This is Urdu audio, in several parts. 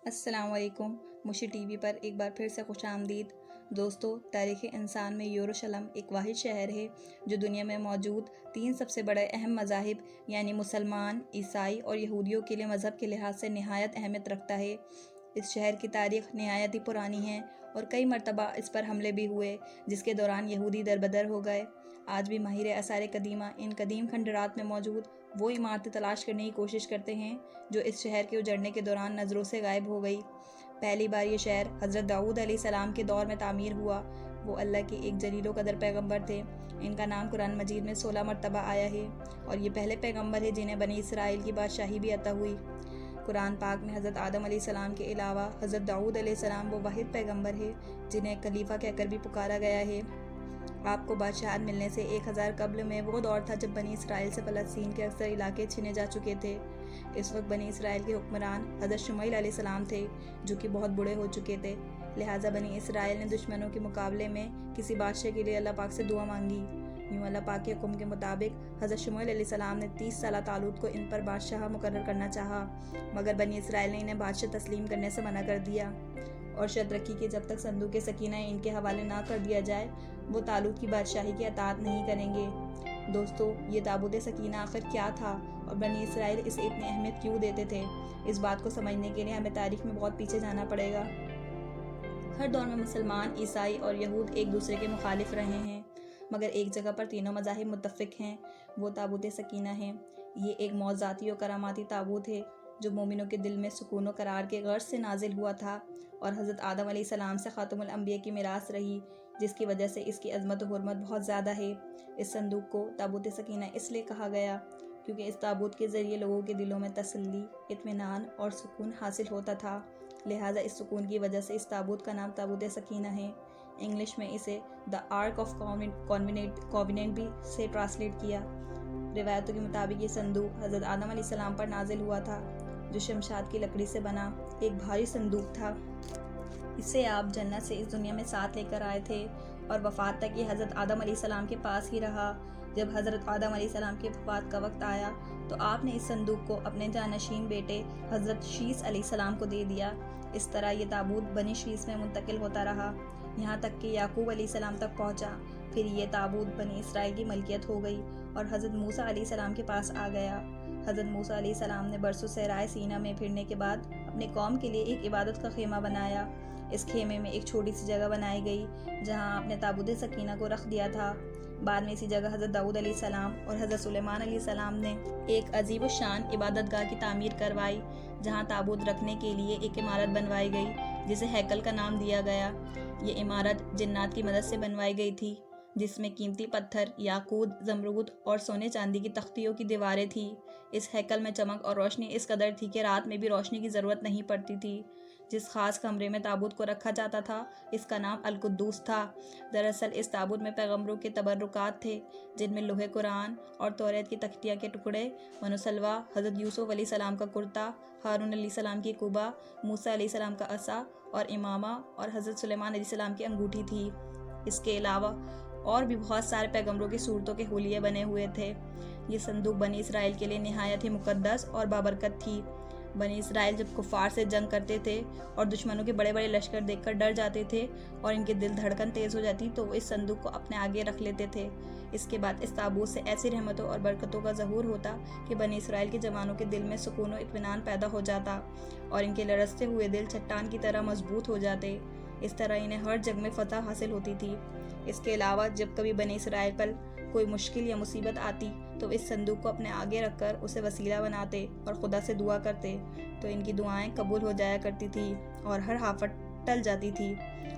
السلام علیکم۔ مشی ٹی وی پر ایک بار پھر سے خوش آمدید۔ دوستو، تاریخ انسان میں یروشلم ایک واحد شہر ہے جو دنیا میں موجود 3 سب سے بڑے اہم مذاہب یعنی مسلمان، عیسائی اور یہودیوں کے لیے مذہب کے لحاظ سے نہایت اہمیت رکھتا ہے۔ اس شہر کی تاریخ نہایت ہی پرانی ہے اور کئی مرتبہ اس پر حملے بھی ہوئے جس کے دوران یہودی دربدر ہو گئے۔ آج بھی ماہر آثار قدیمہ ان قدیم کھنڈرات میں موجود وہ عمارتیں تلاش کرنے کی کوشش کرتے ہیں جو اس شہر کے اجڑنے کے دوران نظروں سے غائب ہو گئی۔ پہلی بار یہ شہر حضرت داؤد علیہ السلام کے دور میں تعمیر ہوا۔ وہ اللہ کے ایک جلیل و قدر پیغمبر تھے۔ ان کا نام قرآن مجید میں 16 مرتبہ آیا ہے اور یہ پہلے پیغمبر ہے جنہیں بنی اسرائیل کی بادشاہی بھی عطا ہوئی۔ قرآن پاک میں حضرت آدم علیہ السلام کے علاوہ حضرت داؤد علیہ السلام وہ واحد پیغمبر ہے جنہیں خلیفہ کہہ کر بھی پکارا گیا ہے۔ آپ کو بادشاہت ملنے سے 1000 قبل میں وہ دور تھا جب بنی اسرائیل سے فلسطین کے اکثر علاقے چھینے جا چکے تھے۔ اس وقت بنی اسرائیل کے حکمران حضرت شموئیل علیہ السلام تھے جو کہ بہت بوڑھے ہو چکے تھے، لہٰذا بنی اسرائیل نے دشمنوں کے مقابلے میں کسی بادشاہ کے لیے اللہ پاک سے دعا مانگی۔ یوں اللہ پاک کے حکم کے مطابق حضرت شموئیل علیہ السلام نے 30 سالہ طالوت کو ان پر بادشاہ مقرر کرنا چاہا، مگر بنی اسرائیل نے انہیں بادشاہ تسلیم کرنے سے منع کر دیا اور شرط رکھی کہ جب تک صندوق سکینہ ان کے حوالے نہ کر دیا جائے وہ طالوت کی بادشاہی کی اطاعت نہیں کریں گے۔ دوستو، یہ تابوت سکینہ آخر کیا تھا اور بنی اسرائیل اسے اتنی اہمیت کیوں دیتے تھے؟ اس بات کو سمجھنے کے لیے ہمیں تاریخ میں بہت پیچھے جانا پڑے گا۔ ہر دور میں مسلمان، عیسائی اور یہود ایک دوسرے کے مخالف رہے ہیں، مگر ایک جگہ پر تینوں مذاہب متفق ہیں، وہ تابوت سکینہ ہے۔ یہ ایک معجزاتی اور کراماتی تابوت ہے جو مومنوں کے دل میں سکون و قرار کے غرض سے نازل ہوا تھا اور حضرت آدم علیہ السلام سے خاتم الانبیاء کی میراث رہی، جس کی وجہ سے اس کی عظمت و حرمت بہت زیادہ ہے۔ اس صندوق کو تابوت سکینہ اس لیے کہا گیا کیونکہ اس تابوت کے ذریعے لوگوں کے دلوں میں تسلی، اطمینان اور سکون حاصل ہوتا تھا، لہٰذا اس سکون کی وجہ سے اس تابوت کا نام تابوت سکینہ ہے۔ انگلش میں اسے دی آرک آف کووننٹ بھی سے ٹرانسلیٹ کیا۔ روایتوں کے مطابق یہ صندوق حضرت آدم علیہ السلام پر نازل ہوا تھا جو شمشاد کی لکڑی سے بنا ایک بھاری صندوق تھا۔ اسے آپ جنت سے اس دنیا میں ساتھ لے کر آئے تھے اور وفات تک یہ حضرت آدم علیہ السلام کے پاس ہی رہا۔ جب حضرت آدم علیہ السلام کی وفات کا وقت آیا تو آپ نے اس صندوق کو اپنے جانشین بیٹے حضرت شیث علیہ السلام کو دے دیا۔ اس طرح یہ تابوت بنی شیث میں منتقل ہوتا رہا یہاں تک کہ یعقوب علیہ السلام تک پہنچا۔ پھر یہ تابوت بنی اسرائیل کی ملکیت ہو گئی اور حضرت موسیٰ علیہ السلام کے پاس آ گیا۔ حضرت موسیٰ علیہ السلام نے برسوں صحرائے سینا میں پھرنے کے بعد اپنے قوم کے لیے ایک عبادت کا خیمہ بنایا۔ اس خیمے میں ایک چھوٹی سی جگہ بنائی گئی جہاں آپ نے تابوت سکینہ کو رکھ دیا تھا۔ بعد میں اسی جگہ حضرت داؤد علیہ السلام اور حضرت سلیمان علیہ السلام نے ایک عظیم الشان عبادت گاہ کی تعمیر کروائی جہاں تابوت رکھنے کے لیے ایک عمارت بنوائی گئی جسے ہیکل کا نام دیا گیا۔ یہ عمارت جنات کی مدد سے بنوائی گئی تھی جس میں قیمتی پتھر، یاقوت، زمرد اور سونے چاندی کی تختیوں کی دیواریں تھیں۔ اس ہیکل میں چمک اور روشنی اس قدر تھی کہ رات میں بھی روشنی کی ضرورت نہیں پڑتی تھی۔ جس خاص کمرے میں تابوت کو رکھا جاتا تھا اس کا نام القدوس تھا۔ دراصل اس تابوت میں پیغمبروں کے تبرکات تھے جن میں لوح قرآن اور توریت کی تختیاں کے ٹکڑے، منصلوہ، حضرت یوسف علیہ السلام کا کرتا، ہارون علیہ السلام کی قبا، موسیٰ علیہ السلام کا عصا اور امامہ اور حضرت سلیمان علیہ السلام کی انگوٹھی تھی۔ اس کے علاوہ اور بھی بہت سارے پیغمبروں کی صورتوں کے حلیے بنے ہوئے تھے۔ یہ صندوق بنی اسرائیل کے لیے نہایت ہی مقدس اور بابرکت تھی۔ بنی اسرائیل جب کفار سے جنگ کرتے تھے اور دشمنوں کے بڑے بڑے لشکر دیکھ کر ڈر جاتے تھے اور ان کے دل دھڑکن تیز ہو جاتی تو وہ اس صندوق کو اپنے آگے رکھ لیتے تھے۔ اس کے بعد اس تابوت سے ایسی رحمتوں اور برکتوں کا ظہور ہوتا کہ بنی اسرائیل کے جوانوں کے دل میں سکون و اطمینان پیدا ہو جاتا اور ان کے لرزتے ہوئے دل چٹان کی طرح مضبوط ہو جاتے۔ اس طرح انہیں ہر جنگ میں فتح حاصل ہوتی تھی۔ اس کے علاوہ جب کبھی بنی اسرائیل پر کوئی مشکل یا مصیبت آتی تو اس صندوق کو اپنے آگے رکھ کر اسے وسیلہ بناتے اور خدا سے دعا کرتے تو ان کی دعائیں قبول ہو جایا کرتی تھی اور ہر آفت ٹل جاتی تھی۔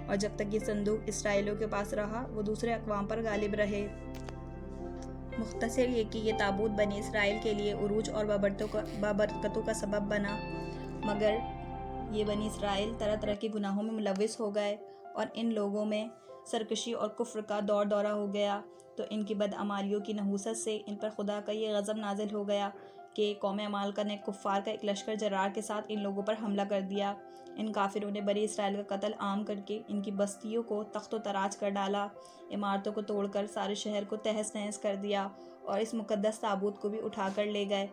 اور جب تک یہ صندوق اسرائیلیوں کے پاس رہا وہ دوسرے اقوام پر غالب رہے۔ مختصر یہ کہ یہ تابوت بنی اسرائیل کے لیے عروج اور بابرکتوں کا سبب بنا، مگر یہ بنی اسرائیل طرح طرح کے گناہوں میں ملوث ہو گئے اور ان لوگوں میں سرکشی اور کفر کا دورہ ہو گیا تو ان کی بدعمالیوں کی نحوست سے ان پر خدا کا یہ غضب نازل ہو گیا کہ قوم عمالقہ نے کفار کا ایک لشکر جرار کے ساتھ ان لوگوں پر حملہ کر دیا۔ ان کافروں نے بنی اسرائیل کا قتل عام کر کے ان کی بستیوں کو تخت و تراش کر ڈالا، عمارتوں کو توڑ کر سارے شہر کو تہس نہس کر دیا اور اس مقدس تابوت کو بھی اٹھا کر لے گئے۔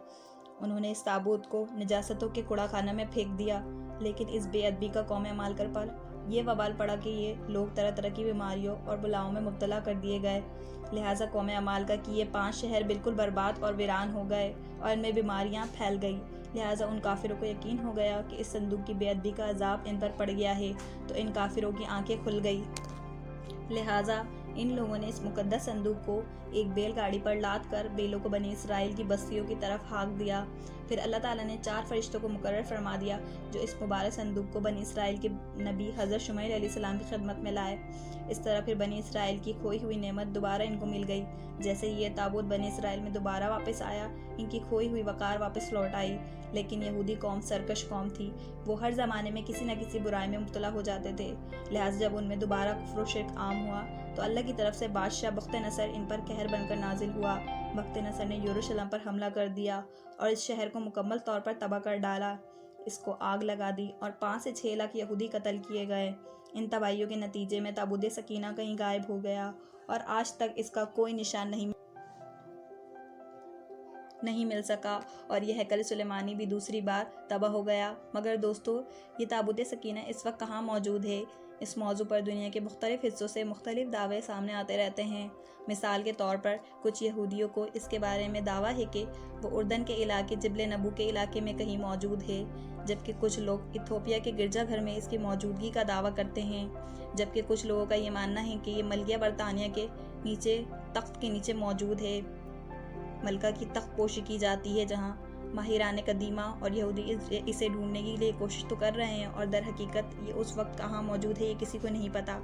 انہوں نے اس تابوت کو نجاستوں کے کوڑا خانہ میں پھینک دیا لیکن اس بے ادبی کا قوم عمالقہ پر یہ وبال پڑا کہ یہ لوگ طرح طرح کی بیماریوں اور بلاؤں میں مبتلا کر دیے گئے۔ لہٰذا قوم عمالقہ کی یہ 5 شہر بالکل برباد اور ویران ہو گئے اور ان میں بیماریاں پھیل گئی۔ لہٰذا ان کافروں کو یقین ہو گیا کہ اس صندوق کی بے ادبی کا عذاب ان پر پڑ گیا ہے، تو ان کافروں کی آنکھیں کھل گئی۔ لہٰذا ان لوگوں نے اس مقدس صندوق کو ایک بیل گاڑی پر لاد کر بیلوں کو بنی اسرائیل کی بستیوں کی طرف ہانک دیا۔ پھر اللہ تعالیٰ نے 4 فرشتوں کو مقرر فرما دیا جو اس مبارک صندوق کو بنی اسرائیل کے نبی حضرت شمعیل علیہ السلام کی خدمت میں لائے۔ اس طرح پھر بنی اسرائیل کی کھوئی ہوئی نعمت دوبارہ ان کو مل گئی۔ جیسے ہی یہ تابوت بنی اسرائیل میں دوبارہ واپس آیا، ان کی کھوئی ہوئی وقار واپس لوٹ آئی۔ لیکن یہودی قوم سرکش قوم تھی، وہ ہر زمانے میں کسی نہ کسی برائی میں مبتلا ہو جاتے تھے۔ لہٰذا جب ان میں دوبارہ کفر و شرک عام ہوا تو اللہ کی طرف سے بادشاہ بخت نصر ان پر قہر بن کر نازل ہوا۔ بخت نصر نے یروشلم پر حملہ کر دیا اور اس شہر کو مکمل طور پر تباہ کر ڈالا، اس کو آگ لگا دی اور 5 سے 6 لاکھ یہودی قتل کیے گئے۔ ان تباہیوں کے نتیجے میں تابوت سکینہ کہیں غائب ہو گیا اور آج تک اس کا کوئی نشان نہیں مل سکا، اور یہ ہیکل سلیمانی بھی دوسری بار تباہ ہو گیا۔ مگر دوستو، یہ تابوت سکینہ اس وقت کہاں موجود ہے؟ اس موضوع پر دنیا کے مختلف حصوں سے مختلف دعوے سامنے آتے رہتے ہیں۔ مثال کے طور پر کچھ یہودیوں کو اس کے بارے میں دعویٰ ہے کہ وہ اردن کے علاقے جبل نبو کے علاقے میں کہیں موجود ہے، جبکہ کچھ لوگ ایتھوپیا کے گرجا گھر میں اس کی موجودگی کا دعویٰ کرتے ہیں، جبکہ کچھ لوگوں کا یہ ماننا ہے کہ یہ ملیہ برطانیہ کے نیچے تخت کے نیچے موجود ہے۔ ملکہ کی تخت پوشی کی جاتی ہے، جہاں ماہران قدیمہ اور یہودی اسے ڈھونڈنے کے لیے کوشش تو کر رہے ہیں، اور در حقیقت یہ اس وقت کہاں موجود ہے یہ کسی کو نہیں پتہ۔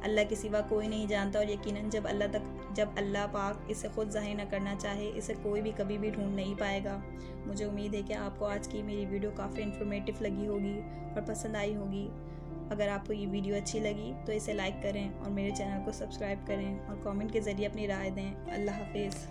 اللہ کے سوا کوئی نہیں جانتا، اور یقیناً جب اللہ پاک اسے خود ظاہر نہ کرنا چاہے، اسے کوئی بھی کبھی بھی ڈھونڈ نہیں پائے گا۔ مجھے امید ہے کہ آپ کو آج کی میری ویڈیو کافی انفارمیٹیو لگی ہوگی اور پسند آئی ہوگی۔ اگر آپ کو یہ ویڈیو اچھی لگی تو اسے لائک کریں اور میرے چینل کو سبسکرائب کریں اور کامنٹ کے ذریعے اپنی رائے دیں۔ اللہ حافظ۔